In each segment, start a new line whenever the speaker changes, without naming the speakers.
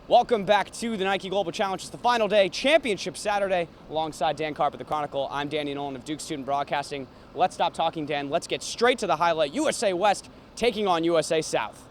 Welcome back to the Nike Global Challenge. It's the final day, Championship Saturday, alongside Dan Carp at the Chronicle. I'm Danny Nolan of Duke Student Broadcasting. Let's stop talking, Dan. Let's get straight to the highlight. USA West taking on USA South.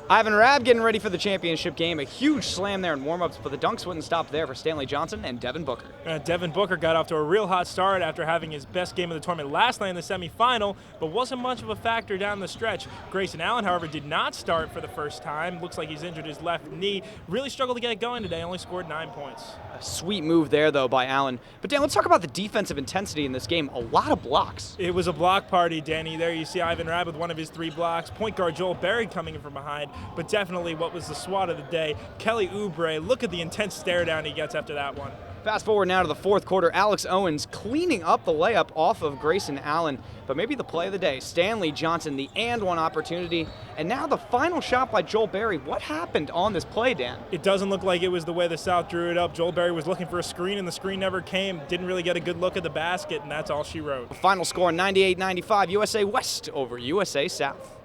Ivan Rabb getting ready for the championship game. A huge slam there in warm-ups, but the dunks wouldn't stop there for Stanley Johnson and Devin Booker.
Devin Booker got off to a real hot start after having his best game of the tournament last night in the semifinal, but wasn't much of a factor down the stretch. Grayson Allen, however, did not start for the first time. Looks like he's injured his left knee. Really struggled to get it going today, only scored 9 points.
A sweet move there, though, by Allen. But Dan, let's talk about the defensive intensity in this game. A lot of blocks.
It was a block party, Danny. There you see Ivan Rabb with one of his 3 blocks. Point guard Joel Berry coming in from behind, but definitely what was the swat of the day. Kelly Oubre, look at the intense stare down he gets after that one.
Fast forward now to the fourth quarter. Alex Owens cleaning up the layup off of Grayson Allen, but maybe the play of the day. Stanley Johnson, the and one opportunity, and now the final shot by Joel Berry. What happened on this play, Dan?
It doesn't look like it was the way the South drew it up. Joel Berry was looking for a screen, and the screen never came. Didn't really get a good look at the basket, and that's all she wrote.
Final score 98-95, USA West over USA South.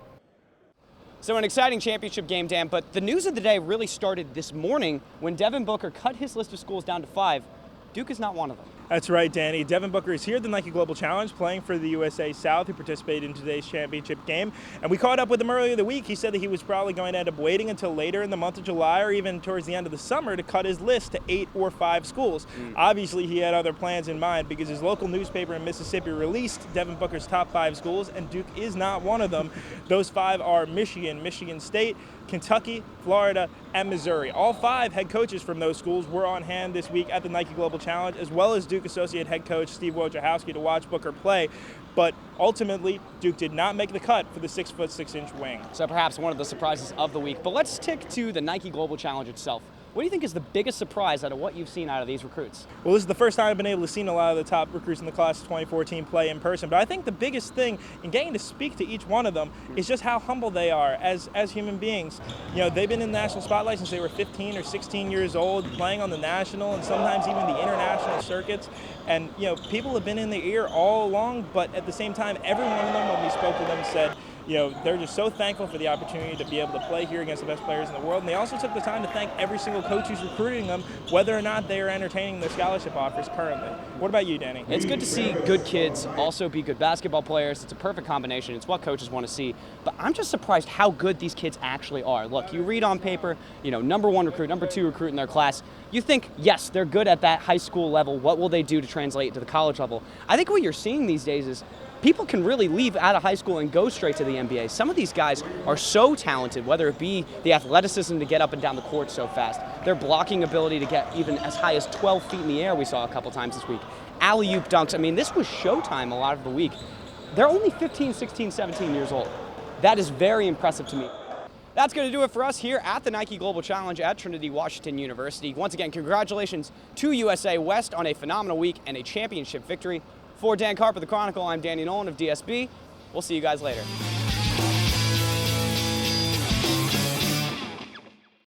So an exciting championship game, Dan, but the news of the day really started this morning when Devin Booker cut his list of schools down to 5. Duke is not one of them.
That's right, Danny. Devin Booker is here at the Nike Global Challenge playing for the USA South, who participated in today's championship game. And we caught up with him earlier in the week. He said that he was probably going to end up waiting until later in the month of July or even towards the end of the summer to cut his list to 8 or 5 schools. Obviously, he had other plans in mind because his local newspaper in Mississippi released Devin Booker's top 5 schools, and Duke is not one of them. Those 5 are Michigan, Michigan State, Kentucky, Florida, and Missouri. All 5 head coaches from those schools were on hand this week at the Nike Global Challenge, as well as Duke Associate Head Coach Steve Wojciechowski to watch Booker play. But ultimately, Duke did not make the cut for the 6'6" wing.
So perhaps one of the surprises of the week. But let's stick to the Nike Global Challenge itself. What do you think is the biggest surprise out of what you've seen out of these recruits?
Well, this is the first time I've been able to see a lot of the top recruits in the class of 2014 play in person. But I think the biggest thing in getting to speak to each one of them is just how humble they are as human beings. You know, they've been in the national spotlight since they were 15 or 16 years old, playing on the national and sometimes even the international circuits. And, you know, people have been in their ear all along, but at the same time, every one of them, when we spoke to them, said, you know, they're just so thankful for the opportunity to be able to play here against the best players in the world. And they also took the time to thank every single coach who's recruiting them, whether or not they are entertaining their scholarship offers currently. What about you, Danny?
It's good to see good kids also be good basketball players. It's a perfect combination. It's what coaches want to see. But I'm just surprised how good these kids actually are. Look, you read on paper, you know, #1 recruit, #2 recruit in their class. You think, yes, they're good at that high school level. What will they do to translate to the college level? I think what you're seeing these days is people can really leave out of high school and go straight to the NBA. Some of these guys are so talented, whether it be the athleticism to get up and down the court so fast, their blocking ability to get even as high as 12 feet in the air we saw a couple times this week, alley-oop dunks. I mean, this was showtime a lot of the week. They're only 15, 16, 17 years old. That is very impressive to me. That's going to do it for us here at the Nike Global Challenge at Trinity Washington University. Once again, congratulations to USA West on a phenomenal week and a championship victory. For Dan Carp of the Chronicle, I'm Danny Nolan of DSB. We'll see you guys later.